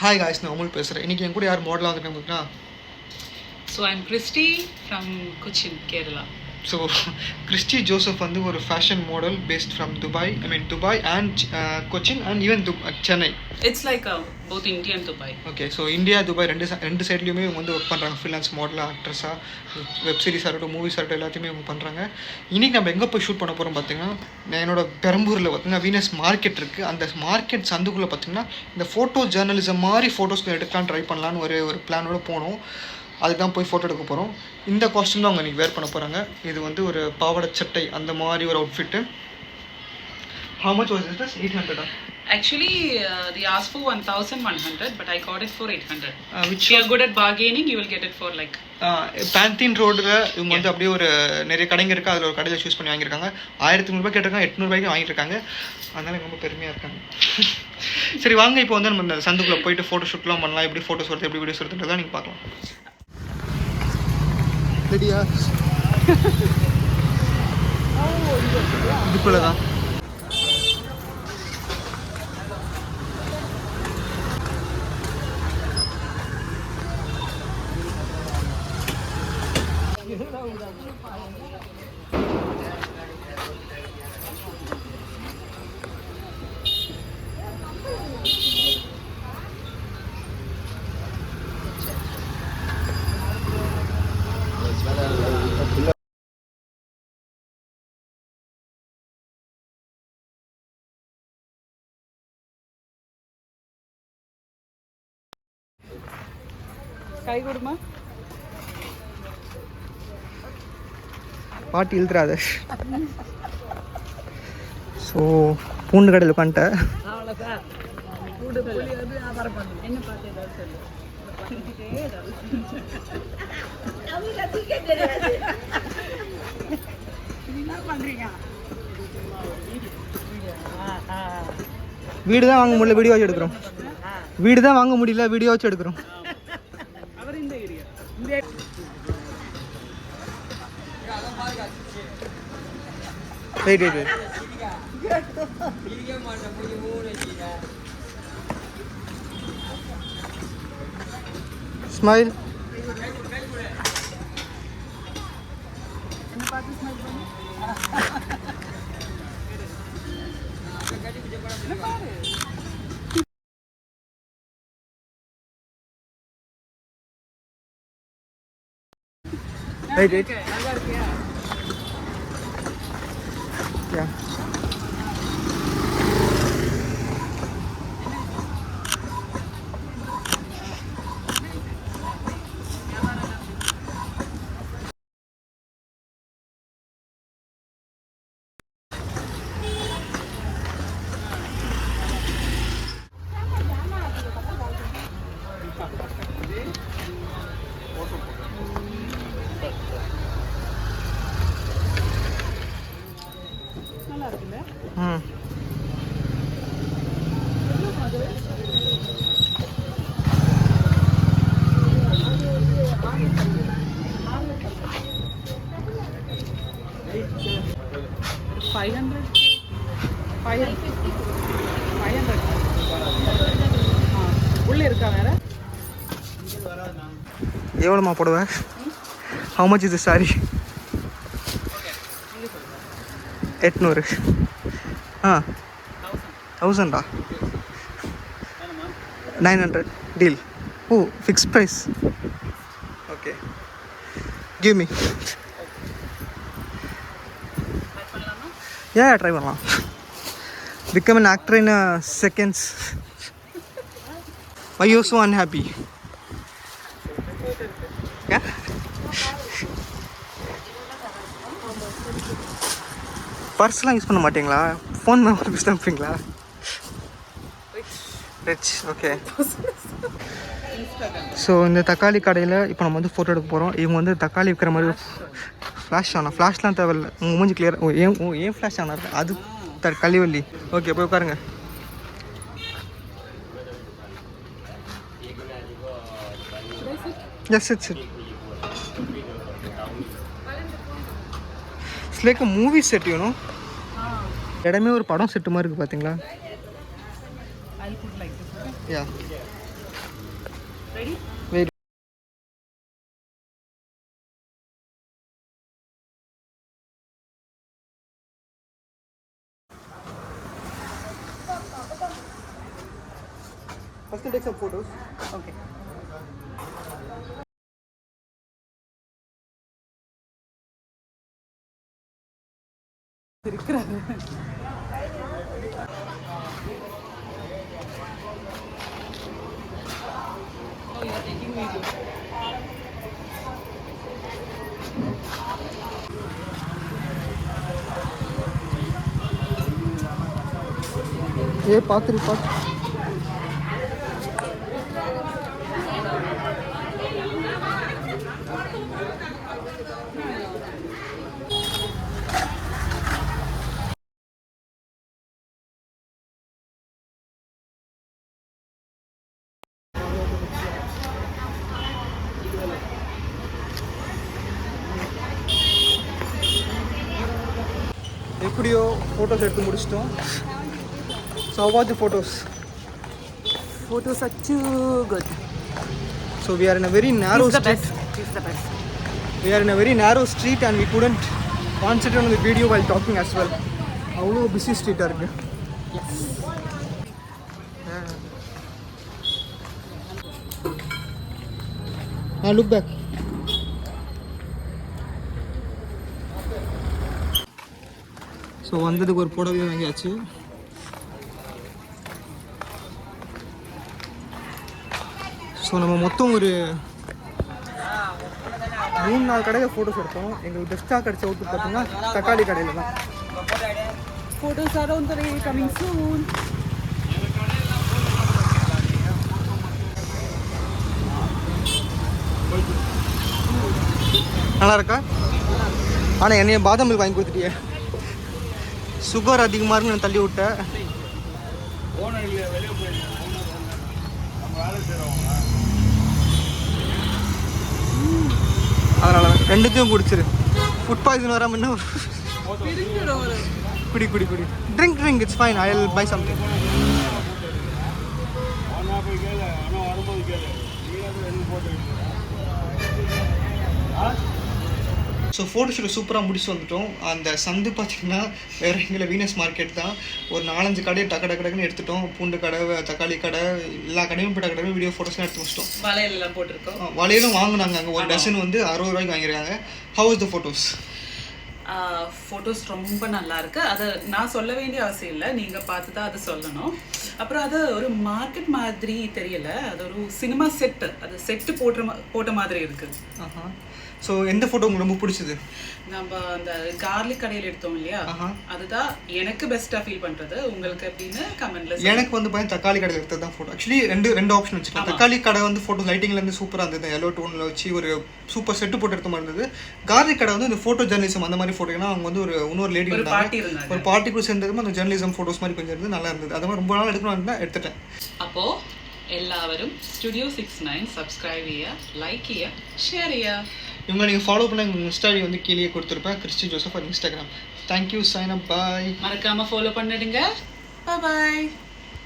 Hi guys, நான் அமுல் பேசுகிறேன். இன்றைக்கி என் கூட யார் மாடலாக வந்துருக்காங்கன்னா, so I'm Christy from Cochin, Kerala. So Christy Joseph வந்து ஒரு fashion model based from Dubai. Dubai and Cochin and even Chennai. It's like both India and Dubai. Okay, so India Dubai ரெண்டு சைட்லேயுமே இவங்க வந்து ஒர்க் பண்ணுறாங்க. ஃப்ரீலான்ஸ் மாடலாக, ஆக்ட்ரஸாக, வெப் சீரிஸாக இருக்கட்டும், மூவிஸாக இருக்கட்டும், எல்லாத்தையுமே இவங்க பண்ணுறாங்க. இன்றைக்கி நம்ம எங்கே போய் ஷூட் பண்ண போகிறோம் பார்த்தீங்கன்னா, என்னோட பெரம்பூரில் பார்த்தீங்கன்னா வீனஸ் மார்க்கெட் இருக்குது. அந்த மார்க்கெட் சந்துக்குள்ளே பார்த்தீங்கன்னா இந்த ஃபோட்டோ ஜேர்னலிசம் மாதிரி ஃபோட்டோஸ் எடுக்கலாம் ட்ரை பண்ணலான்னு ஒரு பிளானோடு போனோம். அதுக்கு தான் போய் ஃபோட்டோ எடுக்க போகிறோம். இந்த காஸ்ட்யூம் தான் அவங்க இன்றைக்கி வேர் பண்ண போகிறாங்க. இது வந்து ஒரு பாவாடை சட்டை அந்த மாதிரி ஒரு outfit. How much was it? 800. Actually, they asked for 1,100, but I got it for 800. Which if you are good at bargaining, you will get it for like. பேந்தீன் ரோடில் இவங்க வந்து அப்படியே ஒரு நிறைய கடைங்க இருக்குது. அதில் ஒரு கடையில் சூஸ் பண்ணி வாங்கியிருக்காங்க. 1,300 கேட்டிருக்காங்க, 800 வாங்கியிருக்காங்க. அதனால ரொம்ப பெருமையாக இருக்காங்க. சரி வாங்க, இப்போ வந்து நம்ம இந்த சந்துக்குள்ளே போயிட்டு ஃபோட்டோ ஷூட்லாம் பண்ணலாம். எப்படி ஃபோட்டோஸ் வருது, எப்படி வீடியோஸ் வருதுன்றதான் நீங்கள் பார்க்கலாம். ரெடியா? இதுக்குள்ளே தான் கை கொடுமா பாட்டி இழுத்துறாத. ஸோ பூண்டு கடையில் உட்காந்துட்டேன். வீடு தான் வாங்க முடியல, வீடியோ வச்சு எடுக்கிறோம். வீடு தான் வாங்க முடியல, வீடியோ வச்சு எடுக்கிறோம். Wait wait wait. Smile. Wait wait. Yeah. உள்ளே இருக்கா வேற? எவ்வளோமா போடுவேன்? How much is the saree? 800. 1000. 900. Deal. Oh, fixed price. Okay. Give me. Yeah, try பண்ணலாம். Become an actor in seconds. Why you so unhappy? Yeah? பர்ஸ்லாம் use பண்ண மாட்டீங்களா? Phone தான் use பண்ணுறீங்களா? ரிச். ஓகே. ஸோ இந்த தக்காளி கடையில் இப்போ நம்ம வந்து ஃபோட்டோ எடுக்க போகிறோம். இவங்க வந்து தக்காளி விற்கிற மாதிரி ஃப்ளாஷ் ஆனால் ஃப்ளாஷ்லாம் தேவையில்லை. உங்கள் மூஞ்சி கிளியர். ஏன் ஃப்ளாஷ் ஆனால் அது கள்ளிவல்லி. ஓகே, போய் உட்காருங்க. S it's it. It's like a movie set, you know. இடமே ஒரு படம் செட்டு மாதிரி இருக்குது பார்த்தீங்களா? யா. Ready? Wait. First take some photos. Okay. இருக்கிறாரு. Oh, you are taking video. பார்த்து எப்படியோ ஃபோட்டோஸ் எடுத்து முடிச்சிட்டோம். So how was the photos? Photos are too good. So we are in a very narrow He's the street. best. He's the best. We are in a very narrow street and we couldn't concentrate on the video while talking as well. அவ்வளோ busy ஸ்ட்ரீட்டாக இருக்கு. Yes. Look back. So வந்ததுக்கு ஒரு புடவை வாங்கியாச்சு. So நம்ம மொத்தம் ஒரு 3-4 கடையில் ஃபோட்டோஸ் எடுத்தோம். எங்களுக்கு பெஸ்ட்டாக கிடச்ச அவுட்புட் பார்த்தீங்கன்னா தக்காளி கடையில் தான். Photos are on the way, coming soon. நல்லா இருக்கா? ஆனால் என்னைய பாதாம் மில்க் வாங்கி கொடுத்துட்டியே. சுகர் அதிகமாக இருக்குன்னு நான் தள்ளி விட்டேன். அதனால ரெண்டுத்தையும் குடிச்சிரு. ஃபுட் பாய்சன் வராமல் என்ன குடி குடி குடி. Drink it's fine. I will buy something. So photo shoot சூப்பராக முடிச்சு வந்துட்டோம். அந்த சந்து பார்த்திங்கன்னா வேறு எங்களை வீனஸ் மார்க்கெட் தான். ஒரு 4-5 கடையை டக்குன்னு எடுத்துட்டோம். பூண்டு கடை, தக்காளி கடை, எல்லா கடையும் போய் டக்கு வீடியோ ஃபோட்டோஸ்லாம் எடுத்து முடிச்சிட்டோம். வளையலாம் போட்டிருக்கோம். வளையலும் வாங்கினாங்க அங்கே. ஒரு டசன் வந்து 60 ரூபாய்க்கு வாங்கியிருக்காங்க. How is the photos? Photos ரொம்ப நல்லா இருக்கு. அதை நான் சொல்ல வேண்டிய அவசியம் இல்லை, நீங்கள் பார்த்து தான் அதை சொல்லணும். அப்புறம் அது ஒரு மார்க்கெட் மாதிரி தெரியல, அது ஒரு சினிமா செட்டு, அது செட்டு போட்ட மாதிரி இருக்கு. ஸோ எந்த ஃபோட்டோ உங்களுக்கு ரொம்ப பிடிச்சது? நம்ம அந்த கார்லிக் கடையில் எடுத்தோம் இல்லையா, அதுதான் எனக்கு பெஸ்ட்டாக ஃபீல் பண்ணுறது. உங்களுக்கு எப்படின்னு கமெண்ட்ல. எனக்கு வந்து பார்த்தீங்கன்னா தக்காளி கடையில் எடுத்தது தான் ஃபோட்டோ. ஆக்சுவலி ரெண்டு ஆப்ஷன் வச்சுக்கலாம். தக்காளி கடை வந்து ஃபோட்டோ லைட்டிங்லேருந்து சூப்பராக இருந்தது. எல்லோ டோனில் வச்சு ஒரு சூப்பர் செட்டு போட்டு எடுத்த மாதிரி இருந்தது. கார்லிக் கடை வந்து இந்த ஃபோட்டோ ஜேர்னலிசம் அந்த மாதிரி ஃபோட்டோனா அவங்க வந்து இன்னொரு லேடி இருந்தாங்க. ஒரு பார்ட்டி கூட சேர்ந்ததுமே அந்த ஜேர்னலிசம் ஃபோட்டோஸ் மாதிரி கொஞ்சம் இருந்து நல்லா இருந்தது. அது மாதிரி ரொம்ப நாள் எடுக்கணும்னு தான் எடுத்துட்டேன். அப்போது எல்லாரும் Studio 69 சப்ஸ்கிரைப் ചെയ്യുക, லைக் ചെയ്യുക, ஷேர் ചെയ്യുക. இவங்க நீங்கள் ஃபாலோ பண்ண எங்கள் இன்ஸ்டா ஐடி வந்து கீழே கொடுத்துருப்பேன். Christy Joseph Instagram. Thank you, sign up, bye. மறக்காமல் ஃபாலோ பண்ணிடுங்க. பாய்.